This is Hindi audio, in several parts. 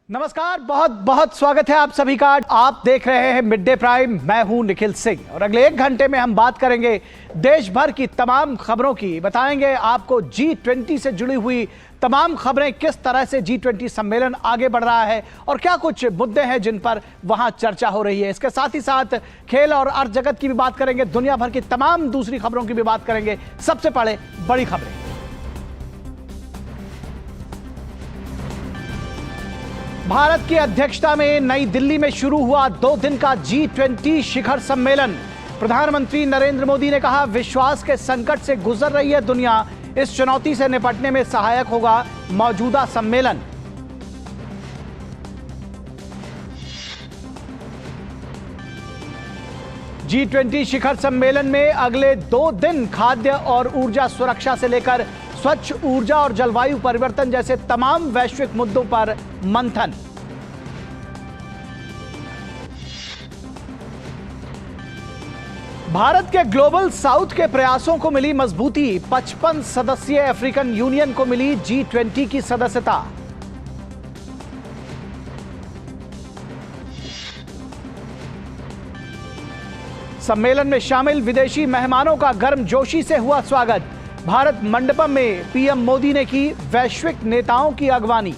नमस्कार, बहुत बहुत स्वागत है आप सभी का। आप देख रहे हैं मिड डे प्राइम। मैं हूं निखिल सिंह और अगले 1 घंटे में हम बात करेंगे देश भर की तमाम खबरों की। बताएंगे आपको G20 से जुड़ी हुई तमाम खबरें, किस तरह से G20 सम्मेलन आगे बढ़ रहा है और क्या कुछ मुद्दे हैं जिन पर वहां चर्चा हो रही है। इसके साथ ही साथ खेल और अर्थ जगत की भी बात करेंगे, दुनिया भर की तमाम दूसरी खबरों की भी बात करेंगे। सबसे पहले बड़ी खबरें। भारत की अध्यक्षता में नई दिल्ली में शुरू हुआ 2 दिन का G20 शिखर सम्मेलन। प्रधानमंत्री नरेंद्र मोदी ने कहा, विश्वास के संकट से गुजर रही है दुनिया, इस चुनौती से निपटने में सहायक होगा मौजूदा सम्मेलन। G20 शिखर सम्मेलन में अगले 2 दिन खाद्य और ऊर्जा सुरक्षा से लेकर स्वच्छ ऊर्जा और जलवायु परिवर्तन जैसे तमाम वैश्विक मुद्दों पर मंथन। भारत के ग्लोबल साउथ के प्रयासों को मिली मजबूती। 55 सदस्यीय अफ्रीकन यूनियन को मिली G20 की सदस्यता। सम्मेलन में शामिल विदेशी मेहमानों का गर्मजोशी से हुआ स्वागत। भारत मंडपम में पीएम मोदी ने की वैश्विक नेताओं की अगवानी।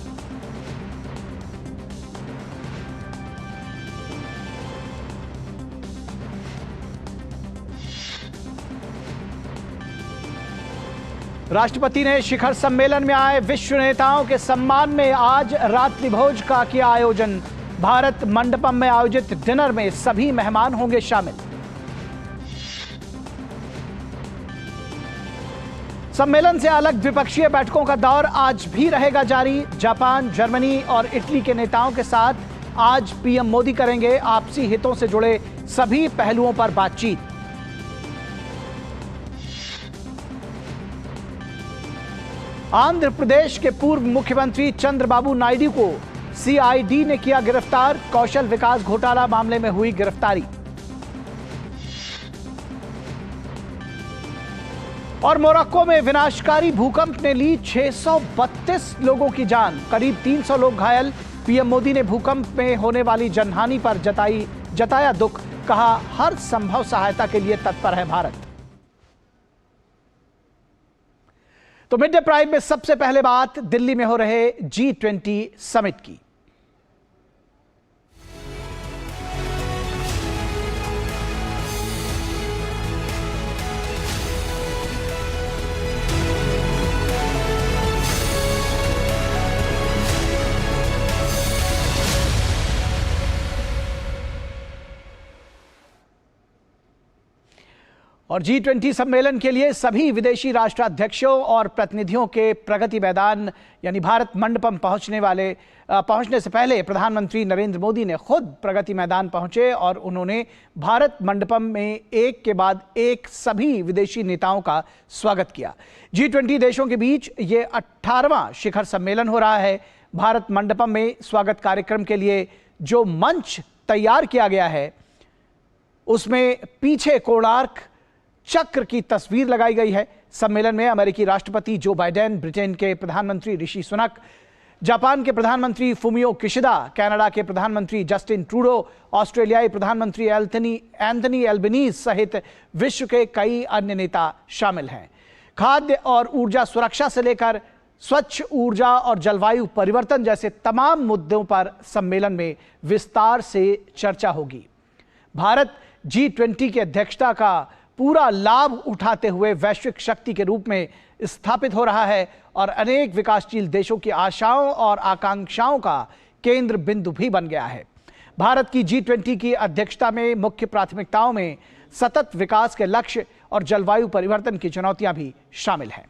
राष्ट्रपति ने शिखर सम्मेलन में आए विश्व नेताओं के सम्मान में आज रात्रि भोज का किया आयोजन। भारत मंडपम में आयोजित डिनर में सभी मेहमान होंगे शामिल। सम्मेलन से अलग द्विपक्षीय बैठकों का दौर आज भी रहेगा जारी। जापान, जर्मनी और इटली के नेताओं के साथ आज पीएम मोदी करेंगे आपसी हितों से जुड़े सभी पहलुओं पर बातचीत। आंध्र प्रदेश के पूर्व मुख्यमंत्री चंद्रबाबू नायडू को सीआईडी ने किया गिरफ्तार। कौशल विकास घोटाला मामले में हुई गिरफ्तारी। और मोरक्को में विनाशकारी भूकंप ने ली 632 लोगों की जान, करीब 300 लोग घायल। पीएम मोदी ने भूकंप में होने वाली जनहानि पर जताया दुख, कहा हर संभव सहायता के लिए तत्पर है भारत। तो मिड डे प्राइम में सबसे पहले बात दिल्ली में हो रहे G20 समिट की। और G20 सम्मेलन के लिए सभी विदेशी राष्ट्राध्यक्षों और प्रतिनिधियों के प्रगति मैदान यानी भारत मंडपम पहुंचने से पहले प्रधानमंत्री नरेंद्र मोदी ने खुद प्रगति मैदान पहुंचे और उन्होंने भारत मंडपम में एक के बाद एक सभी विदेशी नेताओं का स्वागत किया। G20 देशों के बीच ये 18वां शिखर सम्मेलन हो रहा है। भारत मंडपम में स्वागत कार्यक्रम के लिए जो मंच तैयार किया गया है उसमें पीछे कोणार्क चक्र की तस्वीर लगाई गई है। सम्मेलन में अमेरिकी राष्ट्रपति जो बाइडेन, ब्रिटेन के प्रधानमंत्री ऋषि सुनक, जापान के प्रधानमंत्री फुमियो किशिदा, कनाडा के प्रधानमंत्री जस्टिन ट्रूडो, ऑस्ट्रेलियाई प्रधानमंत्री एंथनी एल्बनीज सहित विश्व के कई अन्य नेता शामिल हैं। खाद्य और ऊर्जा सुरक्षा से लेकर स्वच्छ ऊर्जा और जलवायु परिवर्तन जैसे तमाम मुद्दों पर सम्मेलन में विस्तार से चर्चा होगी। भारत G20 की अध्यक्षता का पूरा लाभ उठाते हुए वैश्विक शक्ति के रूप में स्थापित हो रहा है और अनेक विकासशील देशों की आशाओं और आकांक्षाओं का केंद्र बिंदु भी बन गया है। भारत की G20 की अध्यक्षता में मुख्य प्राथमिकताओं में सतत विकास के लक्ष्य और जलवायु परिवर्तन की चुनौतियां भी शामिल हैं।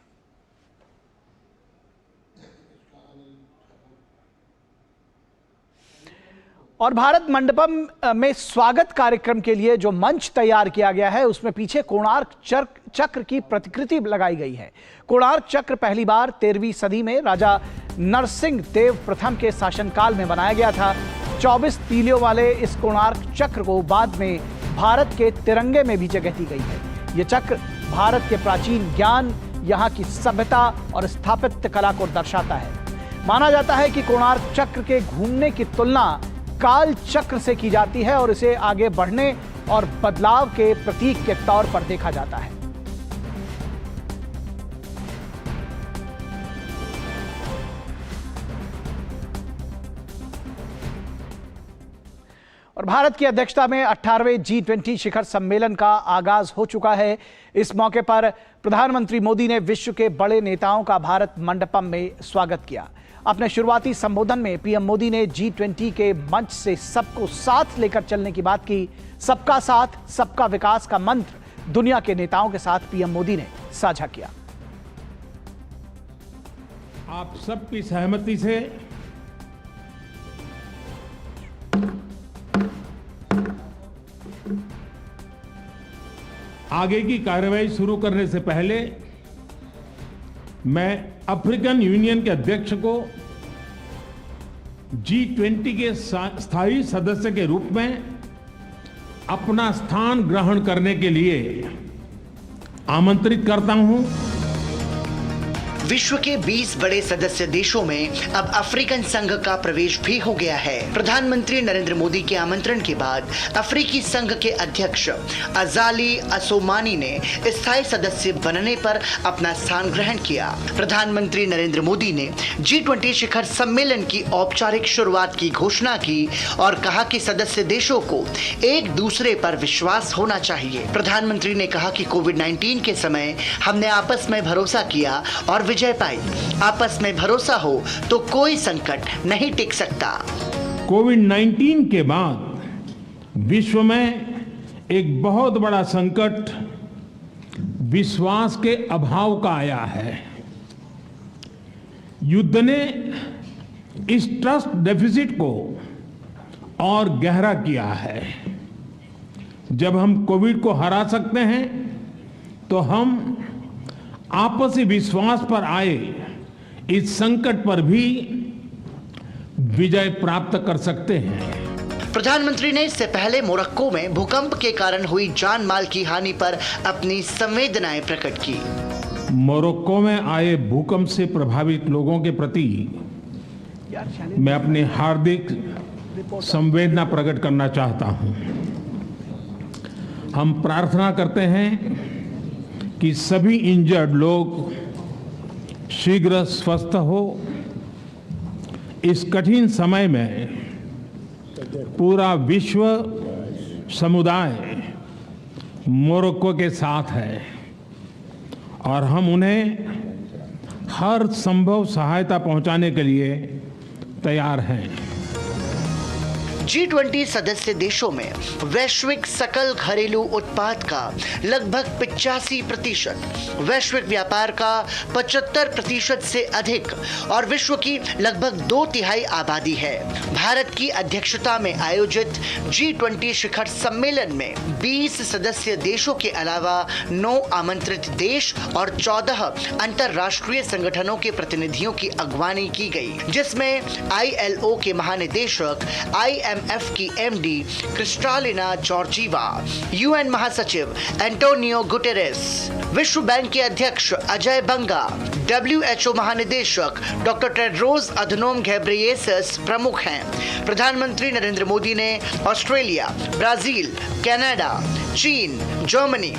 और भारत मंडपम में स्वागत कार्यक्रम के लिए जो मंच तैयार किया गया है उसमें पीछे कोणार्क चक्र की प्रतिकृति लगाई गई है। कोणार्क चक्र पहली बार 13वीं सदी में राजा नरसिंह देव प्रथम के शासनकाल में बनाया गया था। 24 तीलियों वाले इस कोणार्क चक्र को बाद में भारत के तिरंगे में भी जगह दी गई है। यह चक्र भारत के प्राचीन ज्ञान, यहाँ की सभ्यता और स्थापत्य कला को दर्शाता है। माना जाता है कि कोणार्क चक्र के घूमने की तुलना काल चक्र से की जाती है और इसे आगे बढ़ने और बदलाव के प्रतीक के तौर पर देखा जाता है। और भारत की अध्यक्षता में 18वें G20 शिखर सम्मेलन का आगाज हो चुका है। इस मौके पर प्रधानमंत्री मोदी ने विश्व के बड़े नेताओं का भारत मंडपम में स्वागत किया। अपने शुरुआती संबोधन में पीएम मोदी ने G20 के मंच से सबको साथ लेकर चलने की बात की। सबका साथ सबका विकास का मंत्र दुनिया के नेताओं के साथ पीएम मोदी ने साझा किया। आप सबकी सहमति से आगे की कार्रवाई शुरू करने से पहले मैं अफ्रीकन यूनियन के अध्यक्ष को G20 के स्थायी सदस्य के रूप में अपना स्थान ग्रहण करने के लिए आमंत्रित करता हूं। विश्व के 20 बड़े सदस्य देशों में अब अफ्रीकन संघ का प्रवेश भी हो गया है। प्रधानमंत्री नरेंद्र मोदी के आमंत्रण के बाद अफ्रीकी संघ के अध्यक्ष अजाली असोमानी ने स्थायी सदस्य बनने पर अपना स्थान ग्रहण किया। प्रधानमंत्री नरेंद्र मोदी ने G20 शिखर सम्मेलन की औपचारिक शुरुआत की घोषणा की और कहा कि सदस्य देशों को एक दूसरे पर विश्वास होना चाहिए। प्रधानमंत्री ने कहा कि कोविड-19 के समय हमने आपस में भरोसा किया और विजय पाई। आपस में भरोसा हो तो कोई संकट नहीं टिक सकता। कोविड-19 के बाद विश्व में एक बहुत बड़ा संकट विश्वास के अभाव का आया है। युद्ध ने इस ट्रस्ट डेफिसिट को और गहरा किया है। जब हम कोविड को हरा सकते हैं तो हम आपसी विश्वास पर आए इस संकट पर भी विजय प्राप्त कर सकते हैं। प्रधानमंत्री ने इससे पहले मोरक्को में भूकंप के कारण हुई जान माल की हानि पर अपनी संवेदनाएं प्रकट की। मोरक्को में आए भूकंप से प्रभावित लोगों के प्रति मैं अपनी हार्दिक संवेदना प्रकट करना चाहता हूं। हम प्रार्थना करते हैं कि सभी इंजर्ड लोग शीघ्र स्वस्थ हो। इस कठिन समय में पूरा विश्व समुदाय मोरक्को के साथ है और हम उन्हें हर संभव सहायता पहुंचाने के लिए तैयार हैं। G20 सदस्य देशों में वैश्विक सकल घरेलू उत्पाद का लगभग 85%, वैश्विक व्यापार का 75% से अधिक और विश्व की लगभग 2/3 आबादी है। भारत की अध्यक्षता में आयोजित G20 शिखर सम्मेलन में 20 सदस्य देशों के अलावा 9 आमंत्रित देश और 14 अंतरराष्ट्रीय संगठनों के प्रतिनिधियों की अगवानी की गई, जिसमें ILO के महानिदेशक, IMF की MD क्रिस्टालिना जॉर्जीवा, UN महासचिव एंटोनियो गुटेरेस, विश्व बैंक के अध्यक्ष अजय बंगा, WHO महानिदेशक डॉक्टर टेड्रोस अधनोम घेब्रेयेसस प्रमुख हैं। प्रधानमंत्री नरेंद्र मोदी ने ऑस्ट्रेलिया, ब्राजील, कनाडा, चीन, जर्मनी,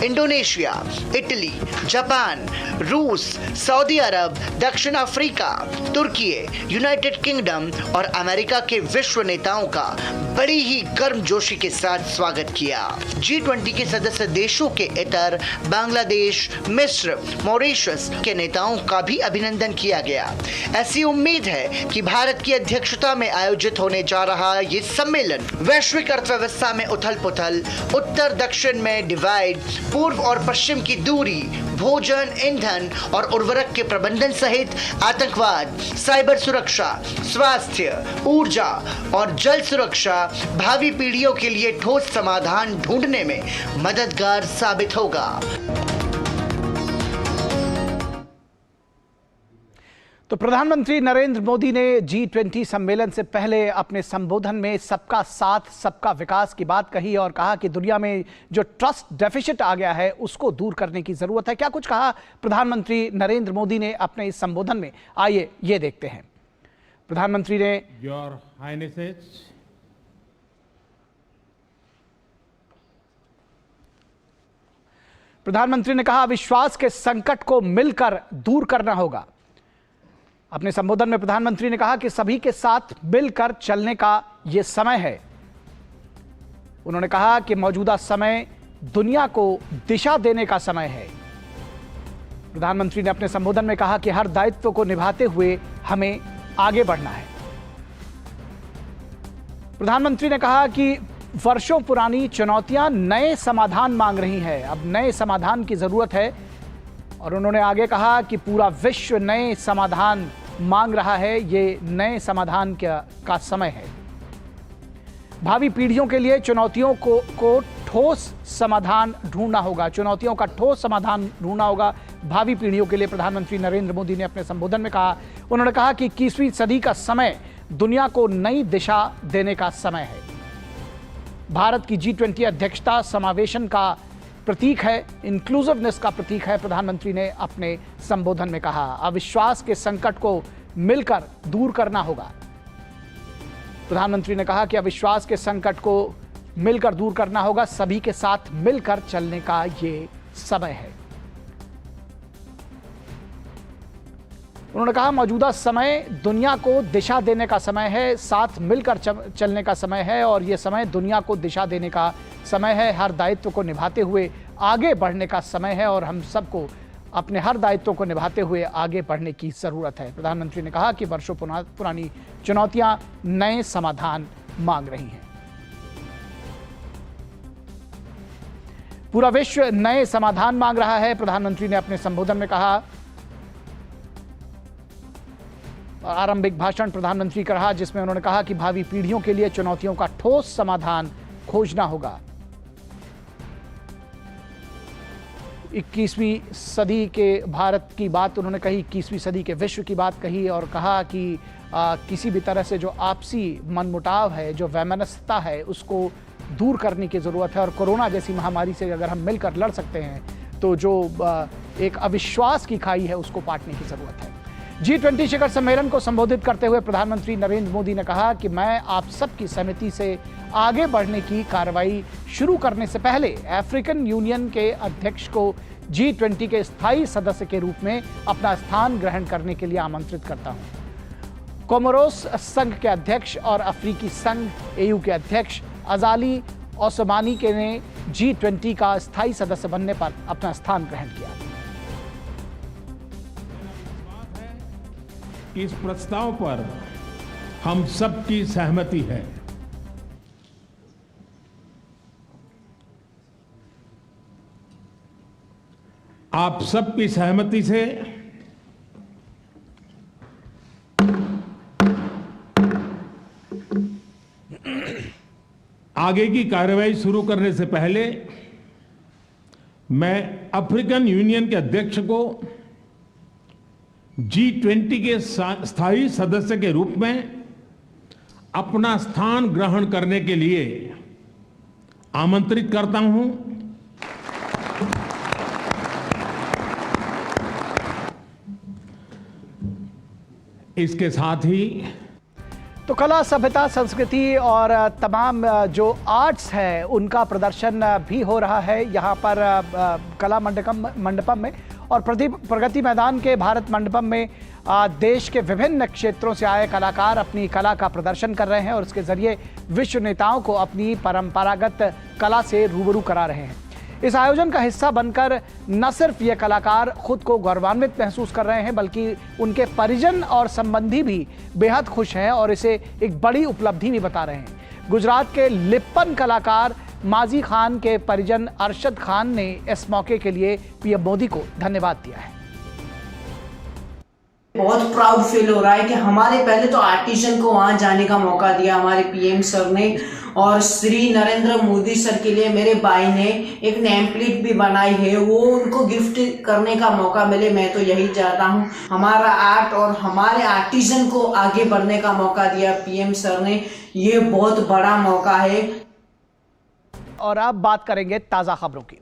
इंडोनेशिया, इटली, जापान, रूस, सऊदी अरब, दक्षिण अफ्रीका, तुर्की, यूनाइटेड किंगडम और अमेरिका के विश्व नेताओं का बड़ी ही गर्मजोशी के साथ स्वागत किया। G20 के सदस्य देशों के इतर बांग्लादेश, मिस्र, मॉरिशस के नेताओं का भी अभिनंदन किया गया। ऐसी उम्मीद है कि भारत की अध्यक्षता में आयोजित होने जा रहा ये सम्मेलन वैश्विक अर्थव्यवस्था में उथल-पुथल, उत्तर दक्षिण में डिवाइड, पूर्व और पश्चिम की दूरी, भोजन, ईंधन और उर्वरक के प्रबंधन सहित आतंकवाद, साइबर सुरक्षा, स्वास्थ्य, ऊर्जा और जल सुरक्षा, भावी पीढ़ियों के लिए ठोस समाधान ढूंढने में मददगार साबित होगा। तो प्रधानमंत्री नरेंद्र मोदी ने G20 सम्मेलन से पहले अपने संबोधन में सबका साथ सबका विकास की बात कही और कहा कि दुनिया में जो ट्रस्ट डेफिसिट आ गया है उसको दूर करने की जरूरत है। क्या कुछ कहा प्रधानमंत्री नरेंद्र मोदी ने अपने इस संबोधन में, आइए ये देखते हैं। प्रधानमंत्री ने योर हाइनेसेस, प्रधानमंत्री ने कहा विश्वास के संकट को मिलकर दूर करना होगा। अपने संबोधन में प्रधानमंत्री ने कहा कि सभी के साथ मिलकर चलने का यह समय है। उन्होंने कहा कि मौजूदा समय दुनिया को दिशा देने का समय है। प्रधानमंत्री ने अपने संबोधन में कहा कि हर दायित्व को निभाते हुए हमें आगे बढ़ना है। प्रधानमंत्री ने कहा कि वर्षों पुरानी चुनौतियां नए समाधान मांग रही हैं, अब नए समाधान की जरूरत है। और उन्होंने आगे कहा कि पूरा विश्व नए समाधान मांग रहा है, ये नए समाधान का समय है। भावी पीढ़ियों के लिए चुनौतियों को ठोस समाधान ढूंढना होगा, चुनौतियों का ठोस समाधान ढूंढना होगा भावी पीढ़ियों के लिए, प्रधानमंत्री नरेंद्र मोदी ने अपने संबोधन में कहा। उन्होंने कहा कि 21वीं सदी का समय दुनिया को नई दिशा देने का समय है। भारत की G20 अध्यक्षता समावेशन का प्रतीक है, इंक्लूसिवनेस का प्रतीक है, प्रधानमंत्री ने अपने संबोधन में कहा। अविश्वास के संकट को मिलकर दूर करना होगा। प्रधानमंत्री ने कहा कि अविश्वास के संकट को मिलकर दूर करना होगा, सभी के साथ मिलकर चलने का ये समय है। उन्होंने कहा मौजूदा समय दुनिया को दिशा देने का समय है, साथ मिलकर चलने का समय है और ये समय दुनिया को दिशा देने का समय है। हर दायित्व को निभाते हुए आगे बढ़ने का समय है और हम सबको अपने हर दायित्व को निभाते हुए आगे बढ़ने की जरूरत है। प्रधानमंत्री ने कहा कि वर्षों पुरानी चुनौतियां नए समाधान मांग रही हैं। पूरा विश्व नए समाधान मांग रहा है, प्रधानमंत्री ने अपने संबोधन में कहा। आरंभिक भाषण प्रधानमंत्री का रहा जिसमें उन्होंने कहा कि भावी पीढ़ियों के लिए चुनौतियों का ठोस समाधान खोजना होगा। 21वीं सदी के भारत की बात उन्होंने कही, 21वीं सदी के विश्व की बात कही और कहा कि किसी भी तरह से जो आपसी मनमुटाव है, जो वैमनस्यता है, उसको दूर करने की ज़रूरत है और कोरोना जैसी महामारी से अगर हम मिलकर लड़ सकते हैं तो जो एक अविश्वास की खाई है उसको पाटने की ज़रूरत है। G20 शिखर सम्मेलन को संबोधित करते हुए प्रधानमंत्री नरेंद्र मोदी ने कहा कि मैं आप सबकी सहमति से आगे बढ़ने की कार्रवाई शुरू करने से पहले अफ्रीकन यूनियन के अध्यक्ष को G20 के स्थायी सदस्य के रूप में अपना स्थान ग्रहण करने के लिए आमंत्रित करता हूं। कोमोरोस संघ के अध्यक्ष और अफ्रीकी संघ AU के अध्यक्ष अजाली ओसमानी के ने G20 का स्थायी सदस्य बनने पर अपना स्थान ग्रहण किया। इस प्रस्ताव पर हम सबकी सहमति है। आप सबकी सहमति से आगे की कार्रवाई शुरू करने से पहले मैं अफ्रीकन यूनियन के अध्यक्ष को G20 के स्थायी सदस्य के रूप में अपना स्थान ग्रहण करने के लिए आमंत्रित करता हूं। इसके साथ ही तो कला, सभ्यता, संस्कृति और तमाम जो आर्ट्स है उनका प्रदर्शन भी हो रहा है यहाँ पर कला मंडपम में और प्रगति मैदान के भारत मंडपम में देश के विभिन्न क्षेत्रों से आए कलाकार अपनी कला का प्रदर्शन कर रहे हैं और इसके जरिए विश्व नेताओं को अपनी परंपरागत कला से रूबरू करा रहे हैं। इस आयोजन का हिस्सा बनकर न सिर्फ ये कलाकार खुद को गौरवान्वित महसूस कर रहे हैं बल्कि उनके परिजन और संबंधी भी बेहद खुश हैं और इसे एक बड़ी उपलब्धि भी बता रहे हैं। गुजरात के लिप्पन कलाकार माजी खान के परिजन अरशद खान ने इस मौके के लिए पीएम मोदी को धन्यवाद दिया है। बहुत प्राउड फील हो रहा है कि हमारे पहले तो आर्टिजन को वहां जाने का मौका दिया हमारे पीएम सर ने, और श्री नरेंद्र मोदी सर के लिए मेरे भाई ने एक नेम प्लेट भी बनाई है, वो उनको गिफ्ट करने का मौका मिले। मैं तो यही चाहता हूँ, हमारा आर्ट और हमारे आर्टिजन को आगे बढ़ने का मौका दिया पीएम सर ने, ये बहुत बड़ा मौका है। और अब बात करेंगे ताजा खबरों की।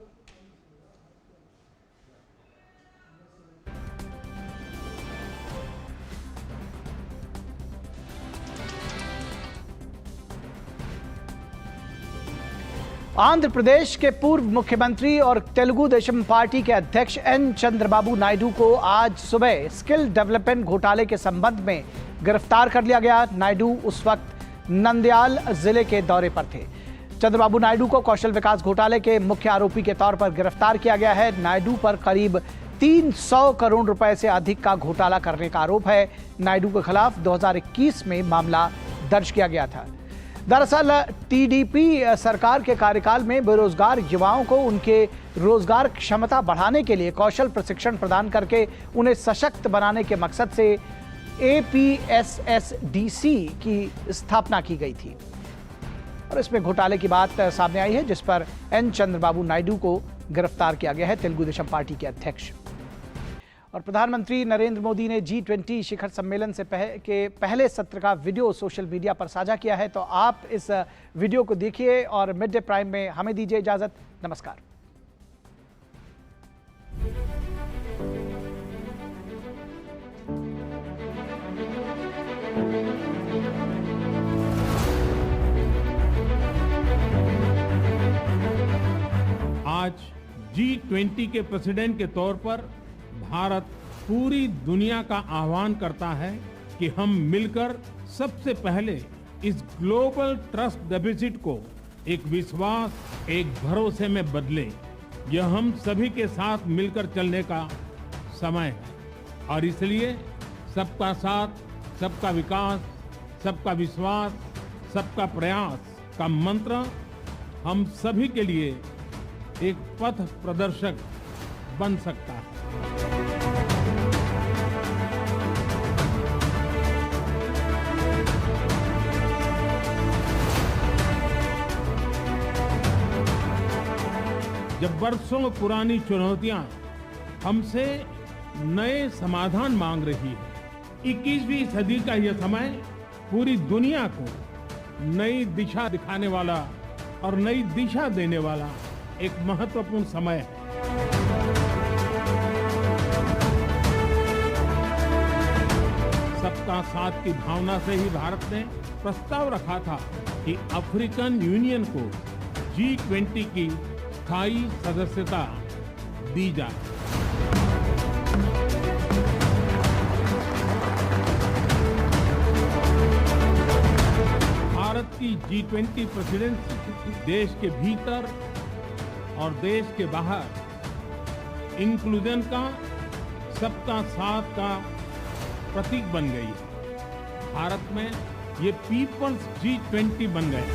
आंध्र प्रदेश के पूर्व मुख्यमंत्री और तेलुगु देशम पार्टी के अध्यक्ष एन चंद्रबाबू नायडू को आज सुबह स्किल डेवलपमेंट घोटाले के संबंध में गिरफ्तार कर लिया गया। नायडू उस वक्त नंदयाल जिले के दौरे पर थे। चंद्रबाबू नायडू को कौशल विकास घोटाले के मुख्य आरोपी के तौर पर गिरफ्तार किया गया है। नायडू पर करीब 300 करोड़ रुपए से अधिक का घोटाला करने का आरोप है। नायडू के खिलाफ 2021 में मामला दर्ज किया गया था। दरअसल टीडीपी सरकार के कार्यकाल में बेरोजगार युवाओं को उनके रोजगार क्षमता बढ़ाने के लिए कौशल प्रशिक्षण प्रदान करके उन्हें सशक्त बनाने के मकसद से APSSDC की स्थापना की गई थी और इसमें घोटाले की बात सामने आई है, जिस पर एन चंद्रबाबू नायडू को गिरफ्तार किया गया है, तेलुगु देशम पार्टी के अध्यक्ष। और प्रधानमंत्री नरेंद्र मोदी ने G20 शिखर सम्मेलन से के पहले सत्र का वीडियो सोशल मीडिया पर साझा किया है। तो आप इस वीडियो को देखिए और मिड डे प्राइम में हमें दीजिए इजाजत। नमस्कार। आज G20 के प्रेसिडेंट के तौर पर भारत पूरी दुनिया का आह्वान करता है कि हम मिलकर सबसे पहले इस ग्लोबल ट्रस्ट डेफिसिट को एक विश्वास, एक भरोसे में बदलें। यह हम सभी के साथ मिलकर चलने का समय है और इसलिए सबका साथ, सबका विकास, सबका विश्वास, सबका प्रयास का मंत्र हम सभी के लिए एक पथ प्रदर्शक बन सकता है। जब वर्षों पुरानी चुनौतियां हमसे नए समाधान मांग रही है, 21वीं सदी का यह समय पूरी दुनिया को नई दिशा दिखाने वाला और नई दिशा देने वाला एक महत्वपूर्ण समय है। सबका साथ की भावना से ही भारत ने प्रस्ताव रखा था कि अफ्रीकन यूनियन को G20 की स्थायी सदस्यता दी जाए। भारत की G20 प्रेसिडेंसी देश के भीतर और देश के बाहर इंक्लूजन का, सबका साथ का प्रतीक बन गई है। भारत में ये पीपल्स G20 बन गए।